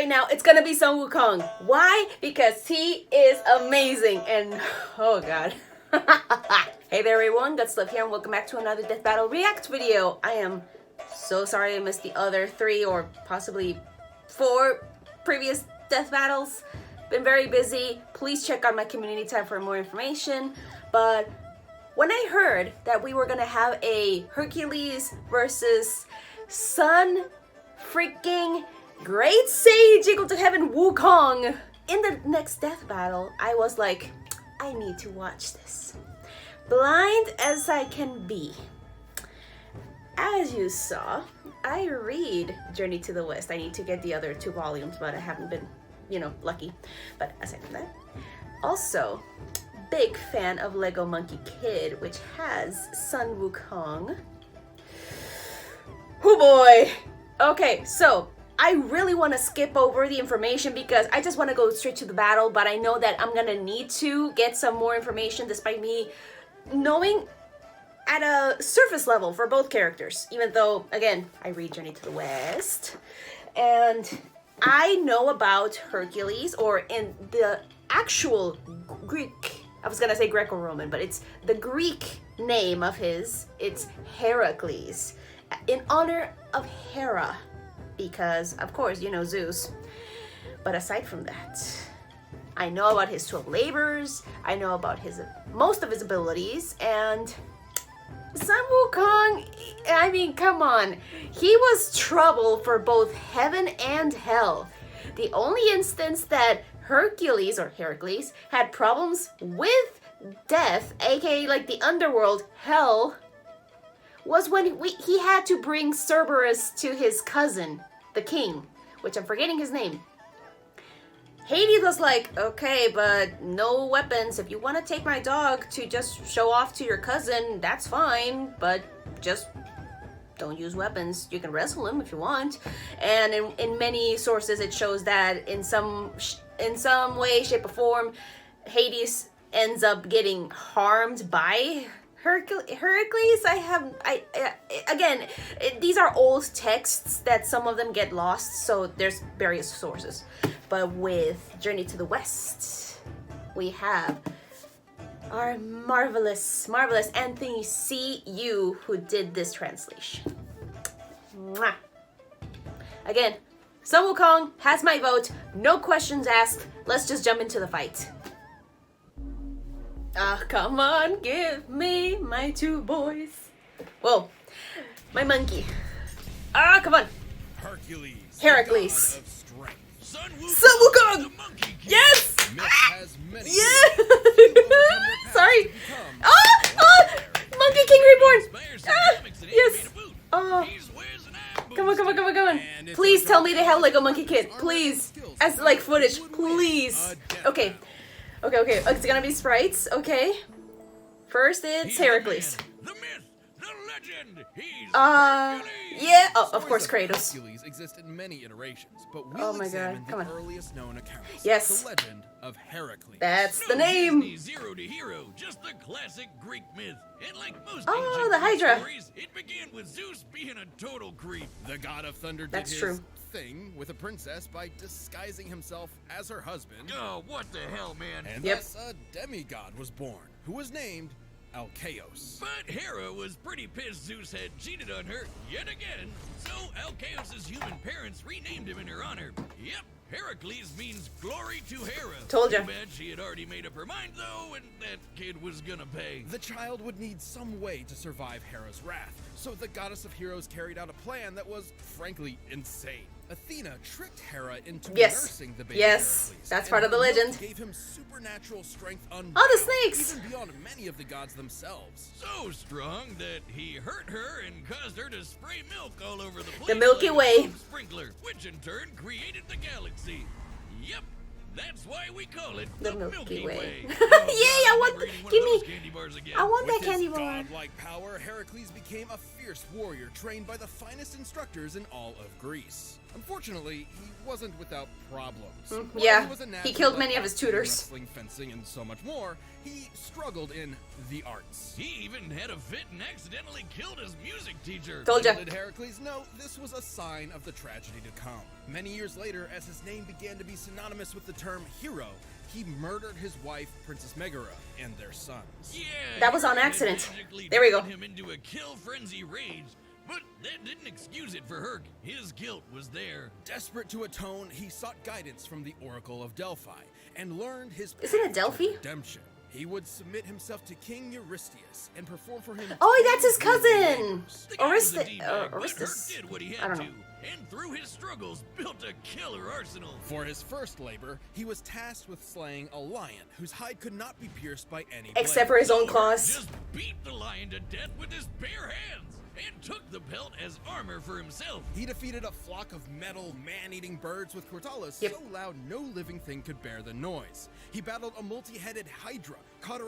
right now, it's gonna be Sun Wukong. Why? Because he is amazing and oh god. Hey there everyone, Gutslove here and welcome back to another Death Battle React video. I am so sorry I missed the other 3 or possibly 4 previous Death Battles. Been very busy. Please check out my community tab for more information. But when I heard that we were gonna have a Hercules versus Sun freaking Great Sage equal to heaven Wukong in the next death battle, I was like, I need to watch this. Blind as I can be. As you saw, I read Journey to the West. I need to get the other 2 volumes, but I haven't been, lucky. But aside from that, also big fan of Lego Monkey Kid, which has Sun Wukong. Oh boy! Okay, so I really want to skip over the information because I just want to go straight to the battle, but I know that I'm gonna need to get some more information despite me knowing at a surface level for both characters, even though, again, I read Journey to the West, and I know about Hercules, or in the actual Greek, I was gonna say Greco-Roman, but it's the Greek name of his, it's Heracles, in honor of Hera, because, of course, Zeus. But aside from that, I know about his 12 labors, I know about most of his abilities, and Sun Wukong, I mean, come on. He was trouble for both heaven and hell. The only instance that Hercules, or Heracles, had problems with death, aka like the underworld, hell, was when he had to bring Cerberus to his cousin, the king, which I'm forgetting his name. Hades was like, okay, but no weapons. If you want to take my dog to just show off to your cousin, that's fine, but just don't use weapons. You can wrestle him if you want. And in many sources, it shows that in some way, shape, or form, Hades ends up getting harmed by Hercules. Again, these are old texts that some of them get lost, so there's various sources. But with Journey to the West, we have our marvelous Anthony C.U. who did this translation. Mwah. Again, Sun Wukong has my vote. No questions asked. Let's just jump into the fight. Ah, come on, give me my 2 boys. Whoa, my monkey. Ah, come on. Hercules. Sun Wukong! Yes! Yeah! Sorry. Monkey King Reborn! Yes! Oh. Come on. Please tell me they have Lego Monkey Kid. Please. As like footage. Please. Okay. It's gonna be sprites. Okay. First it's Heracles. The myth, the legend. Yeah. Oh, of course, Kratos. Hercules exists in many iterations, but Oh we'll my examine God. Come the on. earliest known accounts. Yes. The legend of Heracles. That's the No name. Disney zero to hero, just the classic Greek myth. And like most Oh, ancient the Greek Hydra. stories, it began with Zeus being a total creep. The god of thunder did That's his true. thing with a princess by disguising himself as her husband. Oh, what the hell, man. And Yep. thus a demigod was born, who was named Alcaeus. But Hera was pretty pissed Zeus had cheated on her yet again, so Alcaeus' human parents renamed him in her honor. Yep, Heracles means glory to Hera. Told ya. Too bad she had already made up her mind though, and that kid was gonna pay. The child would need some way to survive Hera's wrath, so the goddess of heroes carried out a plan that was, frankly, insane. Athena tricked Hera into nursing the baby Yes, Heracles, that's and part of the her milk legend. Gave him supernatural strength unbound, Oh, the snakes! even beyond many of the gods themselves. So strong that he hurt her and caused her to spray milk all over the place. The Milky like a Way. foam sprinkler, which in turn created the galaxy. Yep, that's why we call it The Milky Way. Oh, Yay, God, I I'm want never eating one give of me- those candy bars again. I want With that candy his bar. godlike power, Heracles became a fierce warrior trained by the finest instructors in all of Greece. Unfortunately, he wasn't without problems. Yeah, was a he natural killed at many of his boxing, tutors. wrestling, fencing, and so much more. He struggled in the arts. He even had a fit and accidentally killed his music teacher. Told ya. Little did Hercules know this was a sign of the tragedy to come. Many years later, as his name began to be synonymous with the term hero, he murdered his wife, Princess Megara, and their sons. Yeah, That was on Hera had accident. magically There we go. driven him into a kill frenzy rage, but that didn't excuse it for Herc. His guilt was there. Desperate to atone, he sought guidance from the Oracle of Delphi and learned his Isn't it path to Delphi? redemption. He would submit himself to King Eurystheus and perform for him. Oh, that's his cousin! The guy was a Oriste- D-bag, but Herc Oristus. did what he I had don't to, know. and through his struggles, built a killer arsenal. For his first labor, he was tasked with slaying a lion whose hide could not be pierced by any Except for blade. his own Herc claws. just beat the lion to death with his bare hands and took the pelt as armor for himself. He defeated a flock of metal, man-eating birds with cortalas Yep. so loud no living thing could bear the noise. He battled a multi-headed hydra,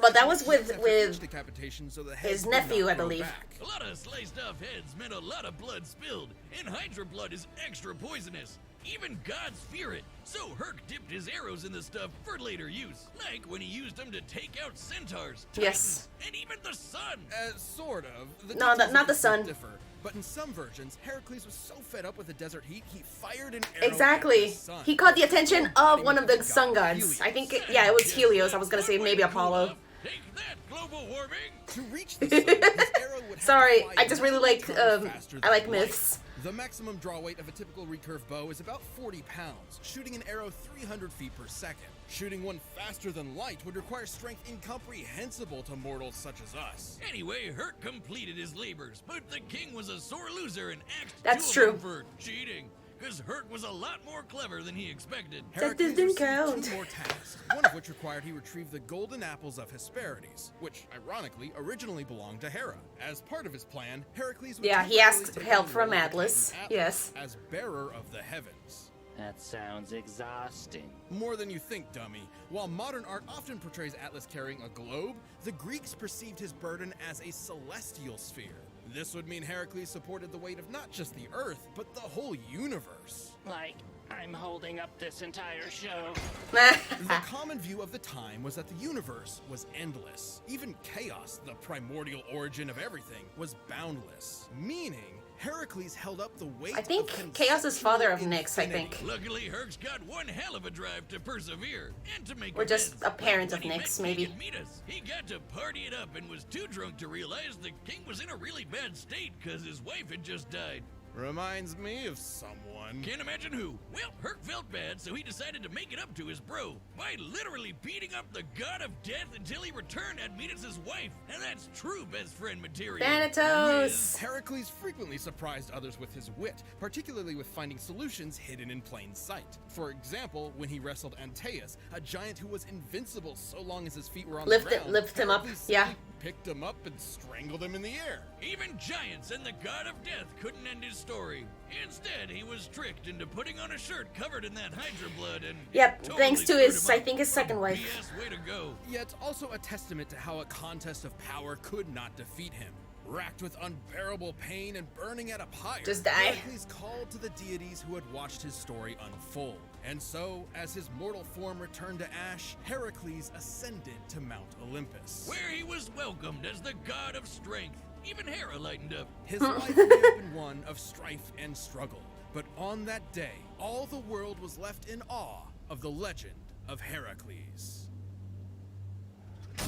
But that was with- after with each decapitation so the his heads would nephew, not I grow believe. back. A lot of sliced off heads meant a lot of blood spilled, and Hydra blood is extra poisonous. Even gods fear it, so Herc dipped his arrows in the stuff for later use, like when he used them to take out centaurs, Yes. titans, and even the sun. Sort of. The No, details not of the this sun. differ, but in some versions, Heracles was so fed up with the desert heat, he fired an arrow Exactly. at the sun. He caught the attention of Fighting one of with the sun gods. Helios. I think, yeah, it was Helios. I was gonna say maybe Apollo. Take that, global warming. To reach the sun, his arrow would have to Sorry, fly I just really 9 like, times faster I like than light. myths. The maximum draw weight of a typical recurve bow is about 40 pounds, shooting an arrow 300 feet per second. Shooting one faster than light would require strength incomprehensible to mortals such as us. Anyway, Herc completed his labors, but the king was a sore loser and axed That's two of them true. for cheating. Because Herc was a lot more clever than he expected. Heracles didn't received count. 2 more tasks, one of which required he retrieve the golden apples of Hesperides, which, ironically, originally belonged to Hera. As part of his plan, Heracles would Yeah, he temporarily asked take help on the from role of Atlas. Titan Yes. as bearer of the heavens. That sounds exhausting. More than you think, dummy. While modern art often portrays Atlas carrying a globe, the Greeks perceived his burden as a celestial sphere. This would mean Heracles supported the weight of not just the Earth, but the whole universe. Like, I'm holding up this entire show. The common view of the time was that the universe was endless. Even chaos, the primordial origin of everything, was boundless. Meaning, Heracles held up the weight I think of Chaos is father of conceptual Nyx, I think. infinity. Luckily, Herc's got one hell of a drive to persevere and to make Or just amends. a parent When of he met Nyx, King maybe. and Midas, he got to party it up and was too drunk to realize the king was in a really bad state because his wife had just died. Reminds me of someone. Can't imagine who. Well, Herc felt bad, so he decided to make it up to his bro by literally beating up the god of death until he returned at Midas' wife. And that's true best friend material. Thanatos. Heracles frequently surprised others with his wit, particularly with finding solutions hidden in plain sight. For example, when he wrestled Antaeus, a giant who was invincible so long as his feet were on the ground, Lift him up, Heracles yeah. simply picked him up and strangled him in the air. Even giants and the god of death couldn't end his story. Instead, he was tricked into putting on a shirt covered in that Hydra blood and Yep, totally thanks to screwed his, him I up. think his second wife. BS way to go. Yet also a testament to how a contest of power could not defeat him. Racked with unbearable pain and burning at a pyre, Just die. Heracles called to the deities who had watched his story unfold. And so, as his mortal form returned to ash, Heracles ascended to Mount Olympus. Where he was welcomed as the god of strength. Even Hera lightened up. His life may have been one of strife and struggle, but on that day, all the world was left in awe of the legend of Heracles.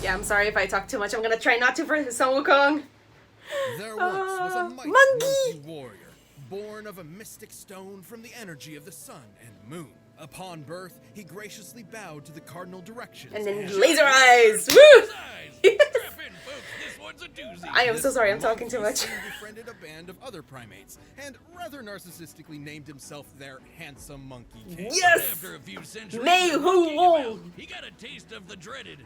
Yeah, I'm sorry if I talk too much. I'm gonna try not to for Son Wukong. There once was a mighty monkey! warrior, born of a mystic stone from the energy of the sun and moon. Upon birth, he graciously bowed to the cardinal directions. And then laser eyes. Woo! Size. Strap in, folks. This one's a doozy. I am This so sorry. I'm monkey talking too much. soon befriended a band of other primates, and rather narcissistically named himself their handsome monkey king. Yes. After a few centuries May of who monkeying won. about, he got a taste of the dreaded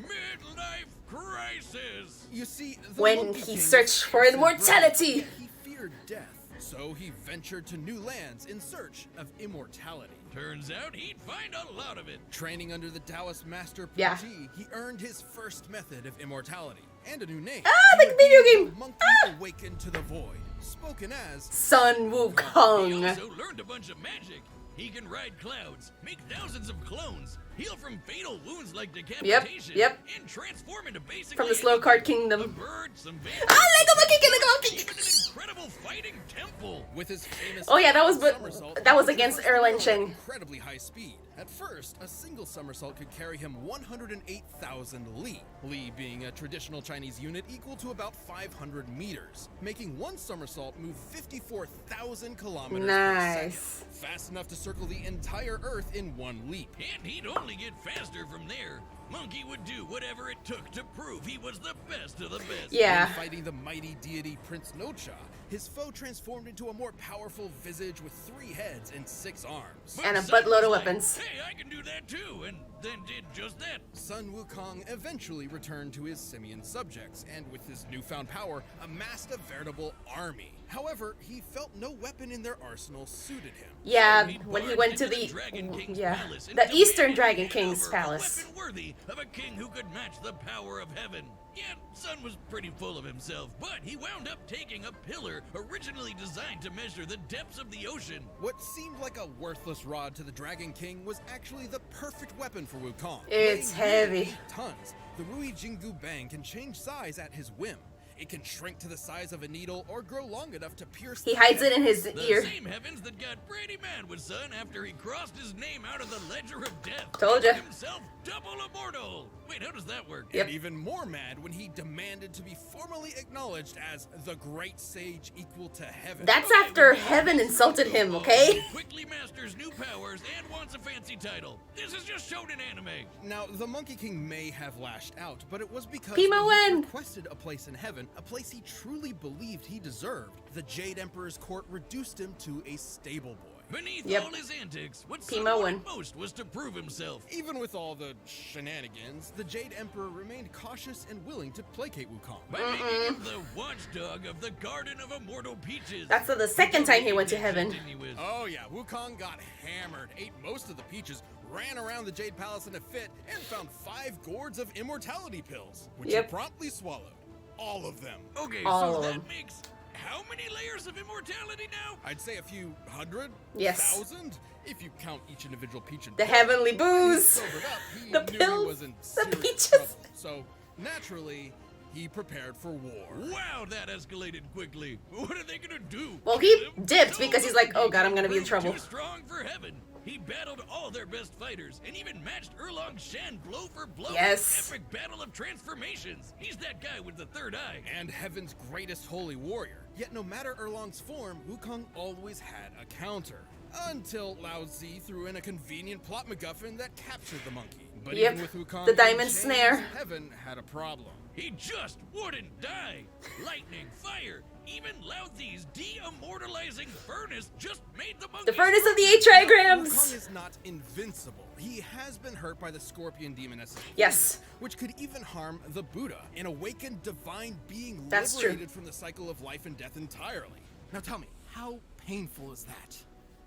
midlife crisis. You see, the When Monkey he King searched was for fierce and immortality. brave, He feared death, so he ventured to new lands in search of immortality. Turns out he'd find a lot of it. Training under the Taoist master Yeah. Puji, he earned his first method of immortality, and a new name. Ah, like video game. The monkey awakened to the void, spoken as Sun He Wukong. also learned a bunch of magic. He can ride clouds, make thousands of clones, heal from fatal wounds like decapitation, Yep. and transform into basically From the Slow Card anything. Kingdom. A bird, some vampires, Ah, Lego monkey, Lego even monkey. an incredible fighting temple. with his famous Oh yeah, that was somersault, that was he against was Erlen at Cheng. incredibly high speed. At first, a single somersault could carry him 108,000 li. Li being a traditional Chinese unit equal to about 500 meters, making one somersault move 54,000 kilometers per Nice. second. Fast enough to circle the entire Earth in one leap. And he'd only get faster from there. Monkey would do whatever it took to prove he was the best of the best. Yeah. When fighting the mighty deity Prince Nocha, his foe transformed into a more powerful visage with 3 heads and 6 arms. But And a Sun buttload of was like, weapons. Hey, I can do that too, and then did just that. Sun Wukong eventually returned to his simian subjects, and with his newfound power, amassed a veritable army. However, he felt no weapon in their arsenal suited him. Yeah, He when he barged went to into the Dragon King's yeah, palace and the Eastern demanded Dragon hand King's over a palace. weapon worthy of a king who could match the power of heaven. Yet, Sun was pretty full of himself, but he wound up taking a pillar originally designed to measure the depths of the ocean. What seemed like a worthless rod to the Dragon King was actually the perfect weapon for Wukong. It's Weighing nearly heavy. 8 tons, the Rui Jingu Bang can change size at his whim. It can shrink to the size of a needle or grow long enough to pierce He the hides it head. in his The ear. same heavens that got pretty mad with Sun after he crossed his name out of the Ledger of Death. Told ya. Made himself double immortal. Wait, how does that work? Yep. And even more mad when he demanded to be formally acknowledged as the great sage equal to heaven. That's after heaven insulted him, okay? He quickly masters new powers and wants a fancy title. This is just shown in anime. Now, the Monkey King may have lashed out, but it was because Pima when he win. requested a place in heaven, a place he truly believed he deserved. The Jade Emperor's court reduced him to a stable boy. Beneath Yep. all his antics, what Pima Sun win. wanted most was to prove himself. Even with all the shenanigans, the Jade Emperor remained cautious and willing to placate Wukong. By making him the watchdog of the Garden of Immortal Peaches. That's the second time he went to heaven. Oh yeah, Wukong got hammered, ate most of the peaches, ran around the Jade Palace in a fit, and found 5 gourds of immortality pills, which Yep. he promptly swallowed. All of them. Okay, All so of that them. makes how many layers of immortality now? I'd say a few hundred, Yes. 1,000, if you count each individual peach and The pill. heavenly When he booze. sobered up, he The knew pills, he was in the serious peaches. trouble. So naturally, he prepared for war. Wow, that escalated quickly. What are they gonna do? Well, he Kill him? dipped No, because he's the like, oh God, I'm gonna be in proved trouble. Too strong for heaven. He battled all their best fighters and even matched Erlong Shan blow for blow. Yes. Epic battle of transformations. He's that guy with the third eye. And heaven's greatest holy warrior. Yet no matter Erlong's form, Wukong always had a counter. Until Lao Zi threw in a convenient plot MacGuffin that captured the monkey. But Yep, even with Wukong the in diamond chains, snare. Heaven had a problem. He just wouldn't die. Lightning, fire, even Lao Zi's de-immortalizing furnace just made the monkey. The furnace of the 8 Wukong trigrams. is not invincible. He has been hurt by the scorpion demoness, Yes. which could even harm the Buddha, an awakened divine being That's true. liberated from the cycle of life and death entirely. Now tell me, how painful is that?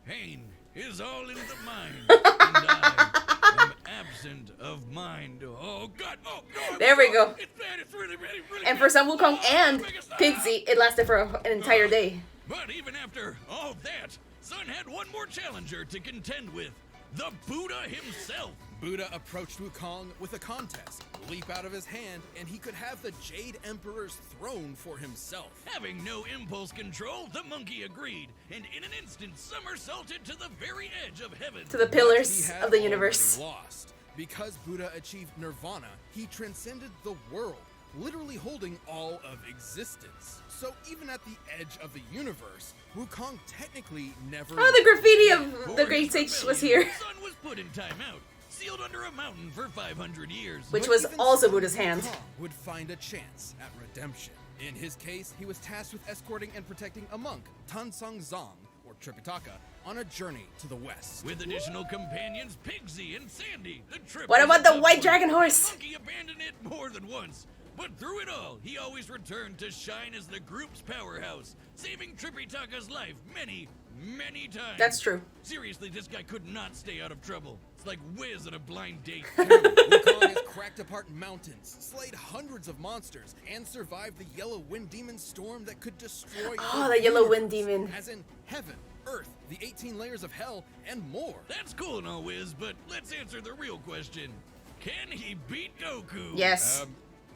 Pain is all in the mind, and I am absent of mind. Oh God! Oh no! There we go. It's bad. It's really, really, really. And for bad. some Wukong Oh, and make it stop. Pigsy, it lasted for an entire day. But even after all that, Sun had one more challenger to contend with: the Buddha himself. Buddha approached Wukong with a contest, leap out of his hand, and he could have the Jade Emperor's throne for himself. Having no impulse control, the monkey agreed, and in an instant somersaulted to the very edge of heaven. To the But he pillars had of the already universe. lost. Because Buddha achieved nirvana, he transcended the world, literally holding all of existence. So even at the edge of the universe, Wukong technically never... Oh, the graffiti of For the his Great Sage was rebellion, here. Sun was put in timeout, sealed under a mountain for 500 years. Which But was even also so, Buddha's hand. Wukong would find a chance at redemption. In his case, he was tasked with escorting and protecting a monk, Tansong Zong, or Tripitaka, on a journey to the west. With additional companions, Pigsy and Sandy, the trip. What was about a the tough white one. dragon horse? Monkey abandoned it more than once. But through it all, he always returned to shine as the group's powerhouse, saving Tripitaka's life many, many times. That's true. Seriously, this guy could not stay out of trouble. It's like Wiz on a blind date. Wukong has cracked apart mountains, slayed hundreds of monsters, and survived the Yellow Wind Demon storm that could destroy Oh, the Yellow Wind Demon. as in heaven, earth, the 18 layers of hell, and more. That's cool and all, Wiz, but let's answer the real question. Can he beat Goku? Yes.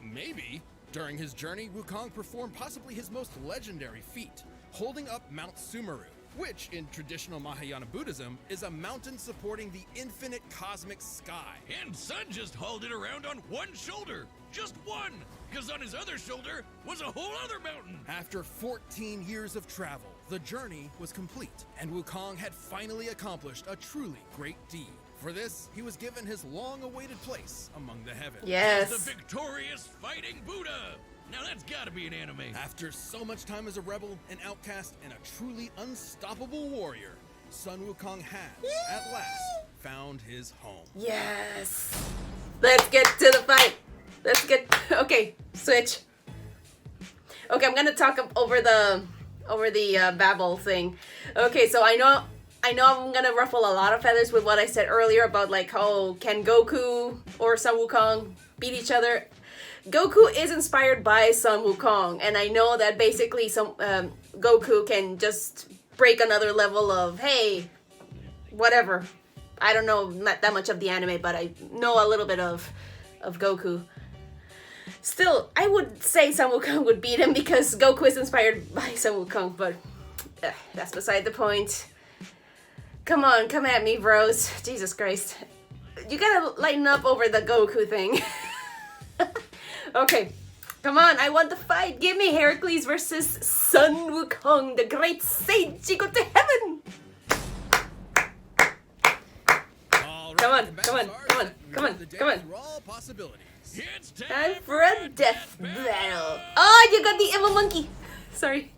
Maybe. During his journey, Wukong performed possibly his most legendary feat, holding up Mount Sumeru, which, in traditional Mahayana Buddhism, is a mountain supporting the infinite cosmic sky. And Sun just hauled it around on one shoulder. Just one. Because on his other shoulder was a whole other mountain. After 14 years of travel, the journey was complete, and Wukong had finally accomplished a truly great deed. For this, he was given his long-awaited place among the heavens. Yes. The victorious fighting Buddha. Now that's gotta be an anime. After so much time as a rebel, an outcast, and a truly unstoppable warrior, Sun Wukong has, at last, found his home. Yes. Let's get to the fight. Let's get. Okay, switch. Okay, I'm gonna talk over the Babel thing. Okay, so I know I'm gonna ruffle a lot of feathers with what I said earlier about like, oh, can Goku or Sun Wukong beat each other? Goku is inspired by Sun Wukong, and I know that basically Goku can just break another level of, hey, whatever. I don't know not that much of the anime, but I know a little bit of Goku. Still, I would say Sun Wukong would beat him because Goku is inspired by Sun Wukong, but that's beside the point. Come on, come at me, bros. Jesus Christ. You gotta lighten up over the Goku thing. Okay, come on, I want the fight. Give me Hercules versus Sun Wukong, the great sage. You go to heaven. Come on, come on, come on, come on, come on. It's Time for a death battle. Oh, you got the evil monkey. Sorry.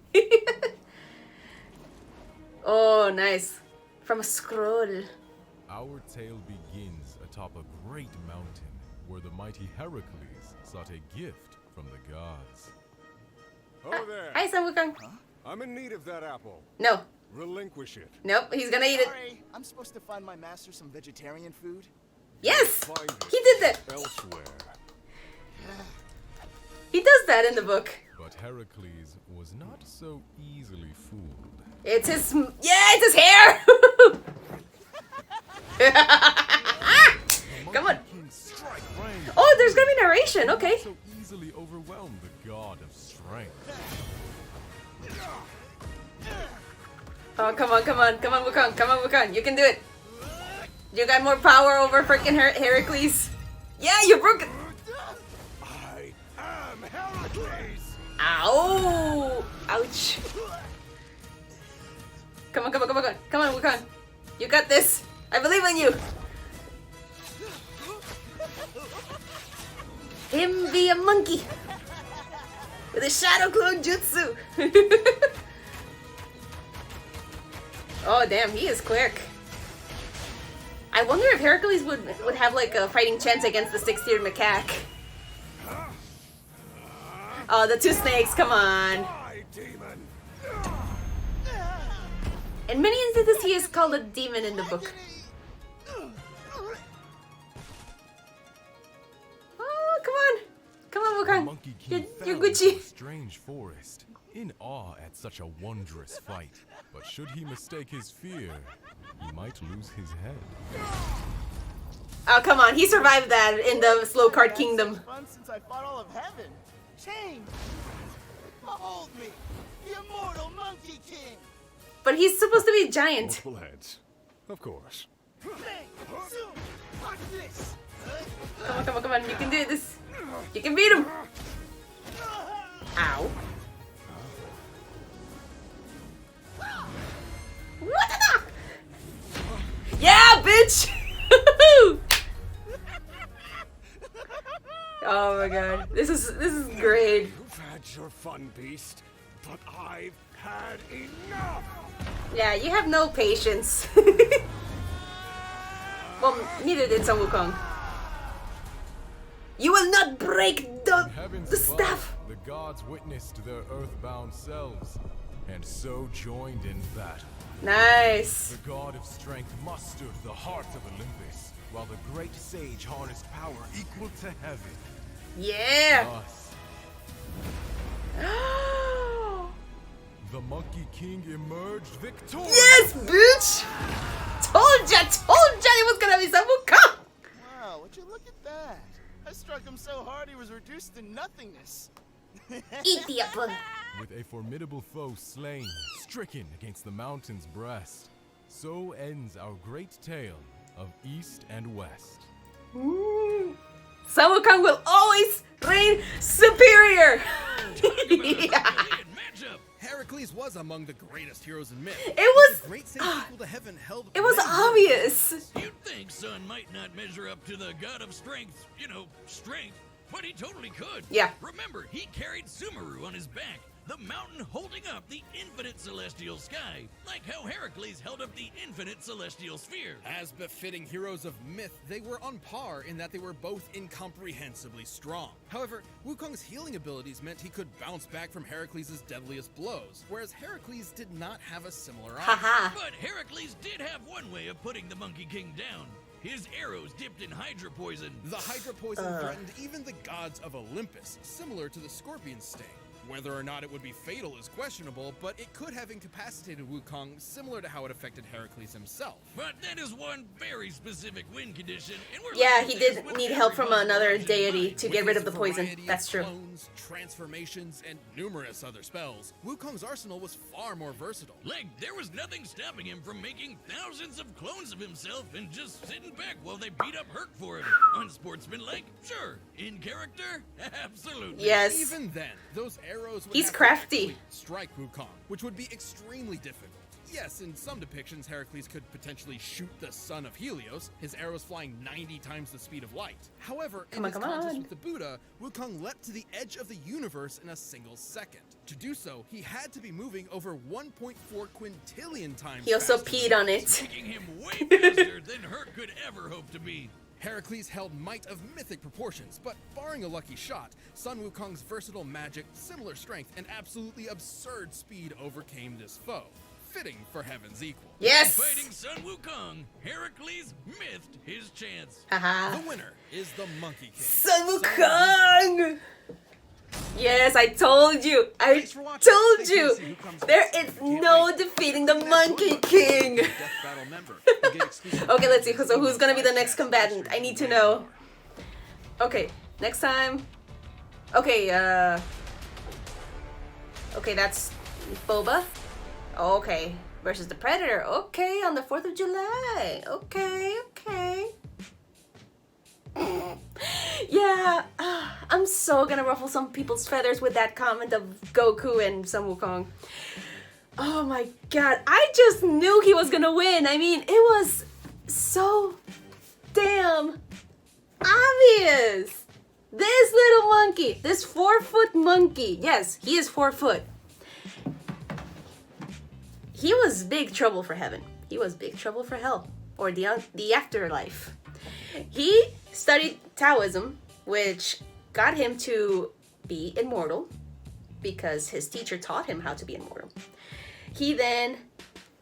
Oh, nice. From a scroll. Our tale begins atop a great mountain where the mighty Hercules sought a gift from the gods. Oh there. Hi, Sun Wukong. I'm in need of that apple. No. Relinquish it. Nope, he's gonna eat it. Sorry, I'm supposed to find my master some vegetarian food. Yes! Find it He did that. elsewhere. He does that in the book. But Hercules was not so easily fooled. It's his... Yeah, it's his hair! Come on. Oh, there's gonna be narration. Okay. So easily overwhelmed the god of strength. Oh, come on, come on. Come on, Wukong. Come on, Wukong. You can do it. You got more power over freaking Hercules. Yeah, you broke it. I am Hercules. Ow! Ouch. Come on, come on, come on, come on. Come on, Wukong. You got this. I believe in you. Him be a monkey. With a shadow clone jutsu. Oh, damn, he is quick. I wonder if Hercules would have like a fighting chance against the six-tiered macaque. Oh, the two snakes, come on. My demon. In many instances, he is called a demon in the book. Oh, come on. Come on, The Wukong. Monkey King You're fell into Gucci. a strange forest, in awe at such a wondrous fight. But should he mistake his fear, he might lose his head. Oh, come on. He survived that in the Slow Card Kingdom. Fun since I fought all of heaven. Change. Behold me, the immortal Monkey King. But he's supposed to be a giant. Multiple heads. Of course. Bang, zoom, watch this. Come on, come on, come on. You can do this. You can beat him. Ow. What the? Yeah, bitch! Oh my god. This is great. You've had your fun, beast, but I've had enough. Yeah, you have no patience. Well, neither did Sun Wukong. You will not break In the heavens staff. above, the gods witnessed their earthbound selves, and so joined in battle. Nice. The god of strength mustered the heart of Olympus, while the great sage harnessed power equal to heaven. Yeah. Thus, the Monkey King emerged victorious. Yes, bitch. Told ya it was gonna be some Wukong. Wow, would you look at that? I struck him so hard he was reduced to nothingness. Eat the apple. With a formidable foe slain, stricken against the mountain's breast, so ends our great tale of East and West. Sun Wukong will always reign superior. Yeah. Matchup. Hercules was among the greatest heroes in myth. It was. The great sage equal to heaven held It was many obvious. You'd think Sun might not measure up to the god of strength, strength, but he totally could. Yeah. Remember, he carried Sumeru on his back, the mountain holding up the infinite celestial sky, like how Hercules held up the infinite celestial sphere. As befitting heroes of myth, they were on par in that they were both incomprehensibly strong. However, Wukong's healing abilities meant he could bounce back from Heracles' deadliest blows, whereas Heracles did not have a similar option. Haha. But Heracles did have one way of putting the Monkey King down. His arrows dipped in Hydra poison. The Hydra poison threatened even the gods of Olympus, similar to the scorpion sting. Whether or not it would be fatal is questionable, but it could have incapacitated Wukong, similar to how it affected Heracles himself. But that is one very specific win condition, and we're Yeah, looking he at this did with need help every from possible another option in deity mind. to With get rid his of the poison. variety of That's true. Clones, transformations, and numerous other spells, Wukong's arsenal was far more versatile. Like, there was nothing stopping him from making thousands of clones of himself and just sitting back while they beat up Herc for him. Unsportsmanlike? Sure. In character? Absolutely. Yes. Even then, those arrows would He's have to crafty. actually strike Wukong, which would be extremely difficult. Yes, in some depictions, Heracles could potentially shoot the son of Helios, his arrows flying 90 times the speed of light. However, in his contest with the Buddha, Wukong leapt to the edge of the universe in a single second. To do so, he had to be moving over 1.4 quintillion times He also faster peed than on it. Making him way faster than Herc could ever hope to be. Heracles held might of mythic proportions, but barring a lucky shot, Sun Wukong's versatile magic, similar strength, and absolutely absurd speed overcame this foe. Fitting for heaven's equal. Yes. Fighting Sun Wukong, Heracles miffed his chance. Haha. The winner is the Monkey King. Sun Wukong. Yes, I told you. I Thanks for watching. told Stay tuned you. to see who comes There next. is Can't no wait. defeating the Join Monkey us. King. Death Battle member. You get exclusive Okay, let's see. content, So who's gonna be the live next chats, combatant? I need to know. Okay, next time. Okay, okay, that's Boba. Okay, versus the Predator. Okay, on the 4th of July. Okay. Yeah, I'm so gonna ruffle some people's feathers with that comment of Goku and Sun Wukong. Oh my god, I just knew he was gonna win. I mean, it was so damn obvious. This little monkey, this 4-foot monkey, yes, he is 4 foot. He was big trouble for heaven. He was big trouble for hell, or the afterlife. He studied Taoism, which got him to be immortal because his teacher taught him how to be immortal. He then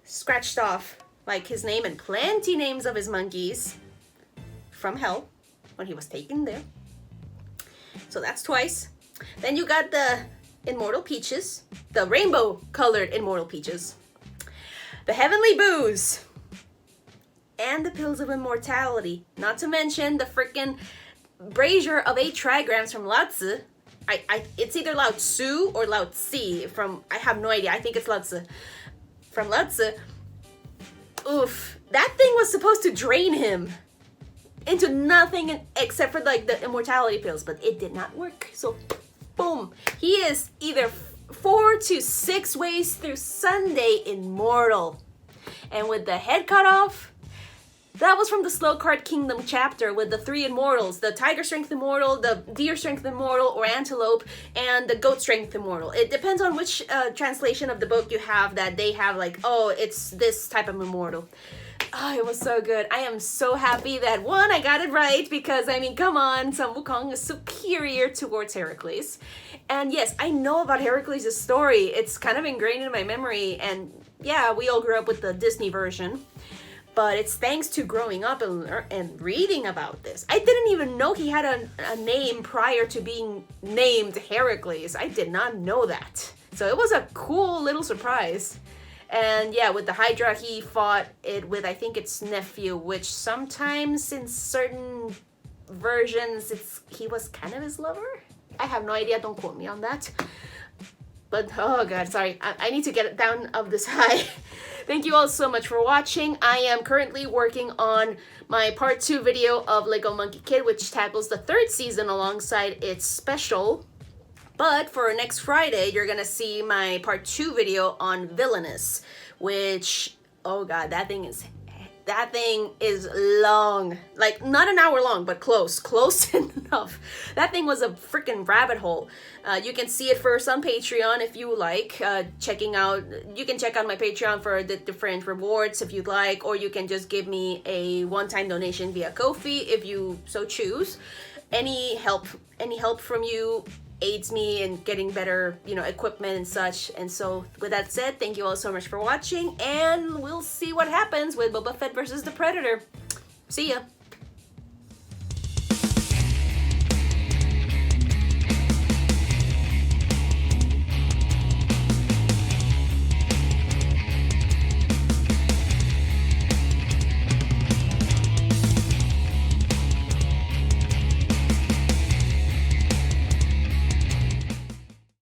scratched off like his name and plenty names of his monkeys from hell when he was taken there. So that's twice. Then you got the immortal peaches, the rainbow colored immortal peaches, the heavenly booze, and the pills of immortality. Not to mention the freaking brazier of 8 trigrams from Lao Tzu. It's either Lao Tzu or Lao Tzu from, I have no idea. I think it's Lao Tzu. From Lao Tzu. Oof. That thing was supposed to drain him into nothing except for like the immortality pills, but it did not work. So, boom. He is either 4 to 6 ways through Sunday immortal. And with the head cut off, that was from the Slow Card Kingdom chapter with the 3 immortals, the Tiger Strength Immortal, the Deer Strength Immortal or Antelope, and the Goat Strength Immortal. It depends on which translation of the book you have that they have like, oh, it's this type of immortal. Oh, it was so good. I am so happy that one, I got it right because I mean, come on, some Wukong is superior towards Hercules. And yes, I know about Hercules' story. It's kind of ingrained in my memory. And yeah, we all grew up with the Disney version. But it's thanks to growing up and reading about this. I didn't even know he had a name prior to being named Hercules. I did not know that. So it was a cool little surprise. And yeah, with the Hydra, he fought it with, I think it's nephew, which sometimes in certain versions, he was kind of his lover? I have no idea, don't quote me on that. But, oh god, sorry, I need to get it down of this high. Thank you all so much for watching. I am currently working on my part 2 video of Lego Monkey Kid, which tackles the 3rd season alongside its special. But for next Friday, you're gonna see my part 2 video on Villainous, which, oh god, that thing is long. Like, not an hour long, but close enough. That thing was a freaking rabbit hole. You can see it first on Patreon if you like. You can check out my Patreon for the different rewards if you'd like, or you can just give me a one-time donation via Ko-fi if you so choose. Any help from you aids me in getting better, equipment and such. And so with that said, thank you all so much for watching, and we'll see what happens with Boba Fett versus the Predator. See ya.